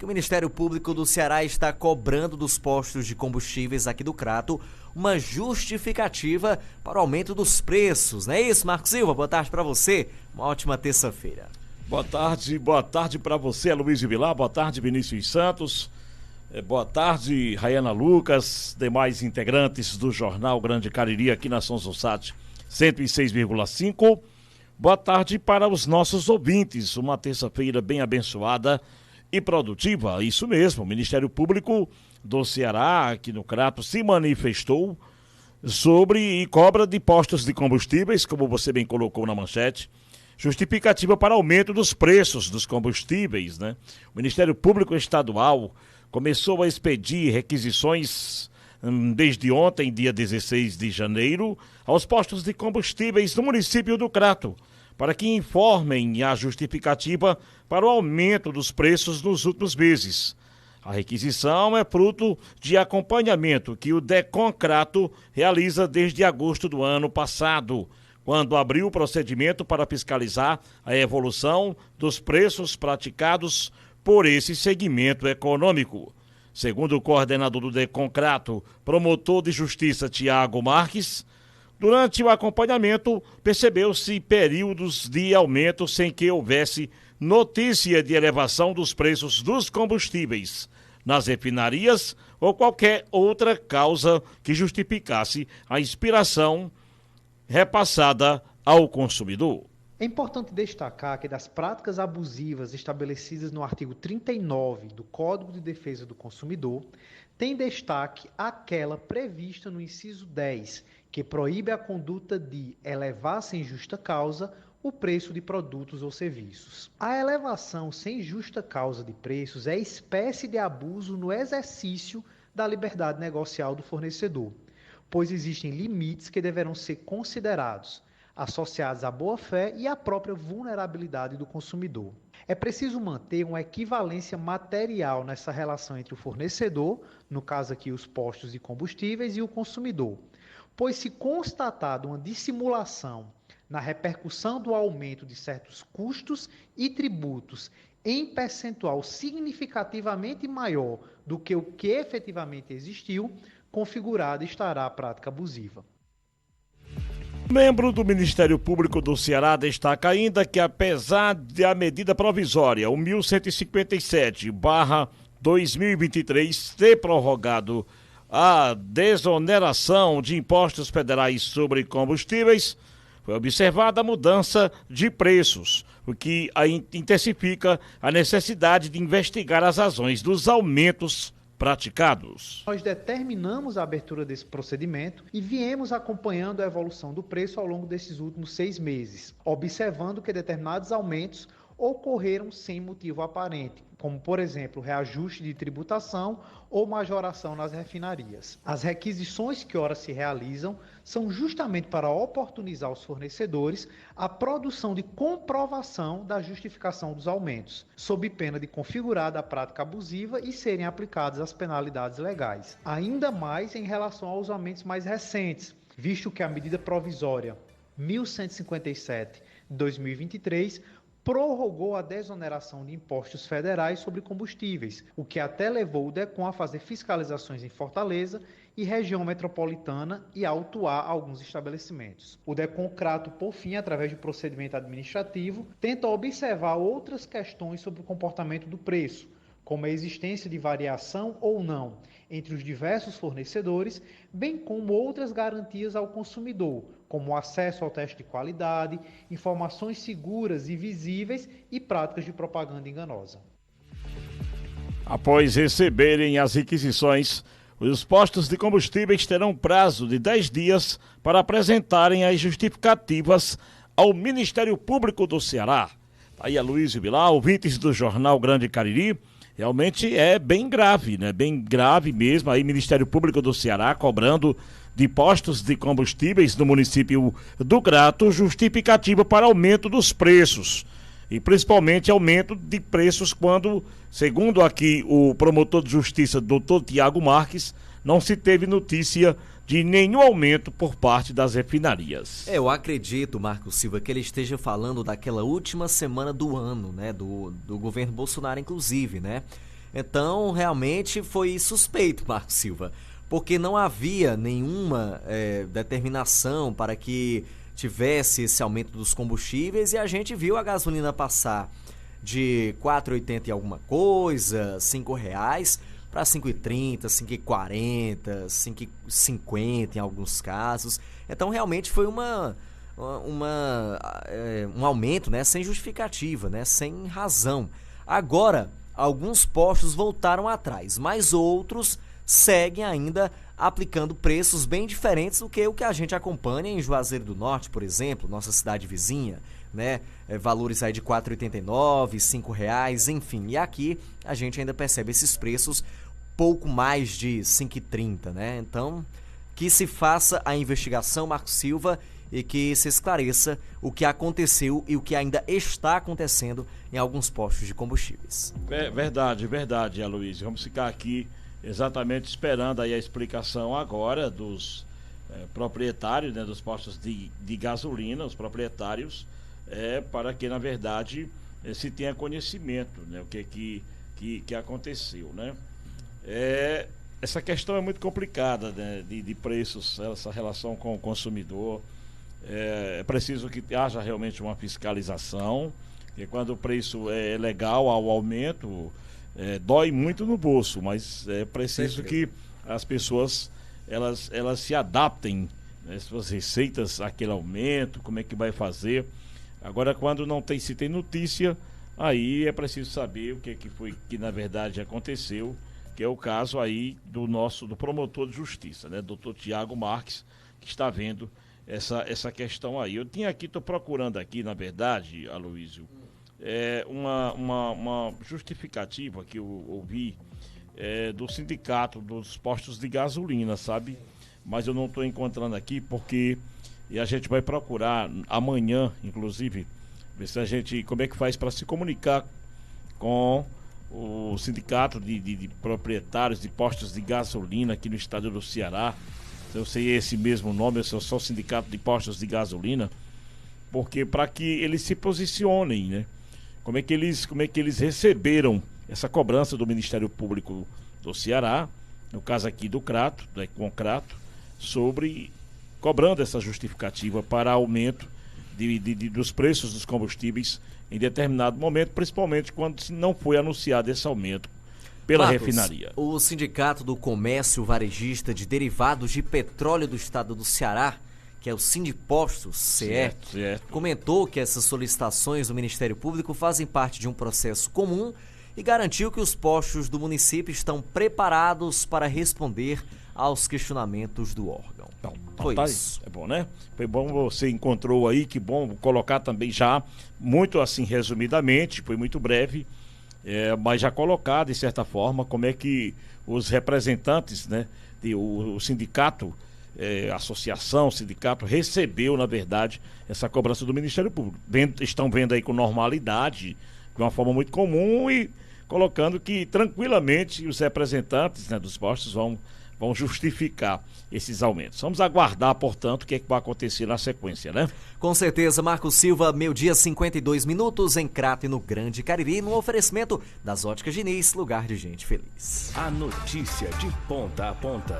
que o Ministério Público do Ceará está cobrando dos postos de combustíveis aqui do Crato uma justificativa para o aumento dos preços. Não é isso, Marcos Silva? Boa tarde para você. Uma ótima terça-feira. Boa tarde para você, Luiz Vilar. Boa tarde, Vinícius Santos. Boa tarde, Rayana Lucas, demais integrantes do Jornal Grande Cariri aqui na São Sonsat 106,5. Boa tarde para os nossos ouvintes. Uma terça-feira bem abençoada e produtiva. Isso mesmo, o Ministério Público do Ceará, aqui no Crato, se manifestou sobre cobra de postos de combustíveis, como você bem colocou na manchete, justificativa para aumento dos preços dos combustíveis, né? O Ministério Público Estadual começou a expedir requisições desde ontem, dia 16 de janeiro, aos postos de combustíveis do município do Crato, para que informem a justificativa para o aumento dos preços nos últimos meses. A requisição é fruto de acompanhamento que o DECON Crato realiza desde agosto do ano passado, quando abriu o procedimento para fiscalizar a evolução dos preços praticados por esse segmento econômico. Segundo o coordenador do DECON Crato, promotor de justiça Tiago Marques, durante o acompanhamento percebeu-se períodos de aumento sem que houvesse notícia de elevação dos preços dos combustíveis nas refinarias ou qualquer outra causa que justificasse a inspiração repassada ao consumidor. É importante destacar que das práticas abusivas estabelecidas no artigo 39 do Código de Defesa do Consumidor, tem destaque aquela prevista no inciso 10, que proíbe a conduta de elevar sem justa causa o preço de produtos ou serviços. A elevação sem justa causa de preços é espécie de abuso no exercício da liberdade negocial do fornecedor, pois existem limites que deverão ser considerados, associados à boa-fé e à própria vulnerabilidade do consumidor. É preciso manter uma equivalência material nessa relação entre o fornecedor, no caso aqui os postos de combustíveis, e o consumidor, pois se constatado uma dissimulação na repercussão do aumento de certos custos e tributos em percentual significativamente maior do que o que efetivamente existiu, configurada estará a prática abusiva. Membro do Ministério Público do Ceará destaca ainda que, apesar da medida provisória 1157/2023 ter prorrogado a desoneração de impostos federais sobre combustíveis, foi observada a mudança de preços, o que intensifica a necessidade de investigar as razões dos aumentos praticados. Nós determinamos a abertura desse procedimento e viemos acompanhando a evolução do preço ao longo desses últimos 6 meses, observando que determinados aumentos ocorreram sem motivo aparente, como, por exemplo, reajuste de tributação ou majoração nas refinarias. As requisições que ora se realizam são justamente para oportunizar aos fornecedores a produção de comprovação da justificação dos aumentos, sob pena de configurada a prática abusiva e serem aplicadas as penalidades legais. Ainda mais em relação aos aumentos mais recentes, visto que a medida provisória 1157 de 2023 prorrogou a desoneração de impostos federais sobre combustíveis, o que até levou o DECON a fazer fiscalizações em Fortaleza e região metropolitana e a autuar alguns estabelecimentos. O DECON Crato, por fim, através de procedimento administrativo, tenta observar outras questões sobre o comportamento do preço, como a existência de variação ou não entre os diversos fornecedores, bem como outras garantias ao consumidor, como o acesso ao teste de qualidade, informações seguras e visíveis e práticas de propaganda enganosa. Após receberem as requisições, os postos de combustíveis terão prazo de 10 dias para apresentarem as justificativas ao Ministério Público do Ceará. Aí a Luiz Vilar, ouvintes do Jornal Grande Cariri, realmente é bem grave, né? Bem grave mesmo. Aí Ministério Público do Ceará cobrando de postos de combustíveis no município do Crato justificativa para aumento dos preços. E principalmente aumento de preços quando, segundo aqui o promotor de justiça, doutor Tiago Marques, não se teve notícia de nenhum aumento por parte das refinarias. Eu acredito, Marcos Silva, que ele esteja falando daquela última semana do ano, né, do governo Bolsonaro, inclusive, né? Então, realmente foi suspeito, Marco Silva, porque não havia nenhuma determinação para que tivesse esse aumento dos combustíveis, e a gente viu a gasolina passar de 4,80 e alguma coisa, R$5, para 5,30, 5,40, 5,50 em alguns casos. Então realmente foi um aumento, né, sem justificativa, né, sem razão. Agora, alguns postos voltaram atrás, mas outros seguem ainda aplicando preços bem diferentes do que o que a gente acompanha em Juazeiro do Norte, por exemplo, nossa cidade vizinha, né? Valores aí de R$ 4,89, R$5, enfim. E aqui a gente ainda percebe esses preços pouco mais de 5,30, né? Então, que se faça a investigação, Marco Silva, e que se esclareça o que aconteceu e o que ainda está acontecendo em alguns postos de combustíveis. Verdade, Aloysio. Vamos ficar aqui exatamente esperando aí a explicação agora dos proprietários, né, dos postos de gasolina, os proprietários, para que, na verdade, se tenha conhecimento, né, o que aconteceu, né? Essa questão é muito complicada, né, de preços, essa relação com o consumidor. É preciso que haja realmente uma fiscalização, porque quando o preço é legal ao aumento, dói muito no bolso, mas é preciso que as pessoas elas se adaptem, né, suas receitas àquele aumento, como é que vai fazer. Agora, quando se tem notícia, aí é preciso saber o que foi que na verdade aconteceu, que é o caso aí do promotor de justiça, né, doutor Tiago Marques, que está vendo essa questão aí. Eu estou procurando aqui, na verdade, Aloysio, uma justificativa que eu ouvi do sindicato dos postos de gasolina, sabe? Mas eu não estou encontrando aqui e a gente vai procurar amanhã, inclusive, ver se como é que faz para se comunicar com o sindicato de proprietários de postos de gasolina aqui no estado do Ceará. Eu sei esse mesmo nome, eu sou só o sindicato de postos de gasolina, porque para que eles se posicionem, né? Como é que eles receberam essa cobrança do Ministério Público do Ceará, no caso aqui do Crato, do Concrato, cobrando essa justificativa para aumento dos preços dos combustíveis em determinado momento, principalmente quando não foi anunciado esse aumento pela refinaria. O Sindicato do Comércio Varejista de Derivados de Petróleo do Estado do Ceará, que é o Sindipostos CE, comentou que essas solicitações do Ministério Público fazem parte de um processo comum e garantiu que os postos do município estão preparados para responder aos questionamentos do órgão. Foi isso. É bom, né? Foi bom, você encontrou aí, que bom colocar também já, muito assim, resumidamente, foi muito breve, mas já colocar, de certa forma, como é que os representantes, né, o sindicato, associação, sindicato, recebeu, na verdade, essa cobrança do Ministério Público. Estão vendo aí com normalidade, de uma forma muito comum, e colocando que tranquilamente os representantes, né, dos postos vão justificar esses aumentos. Vamos aguardar, portanto, o que vai acontecer na sequência, né? Com certeza, Marco Silva, 12h52 em Crato e no Grande Cariri, no oferecimento das Óticas Diniz, lugar de gente feliz. A notícia de ponta a ponta.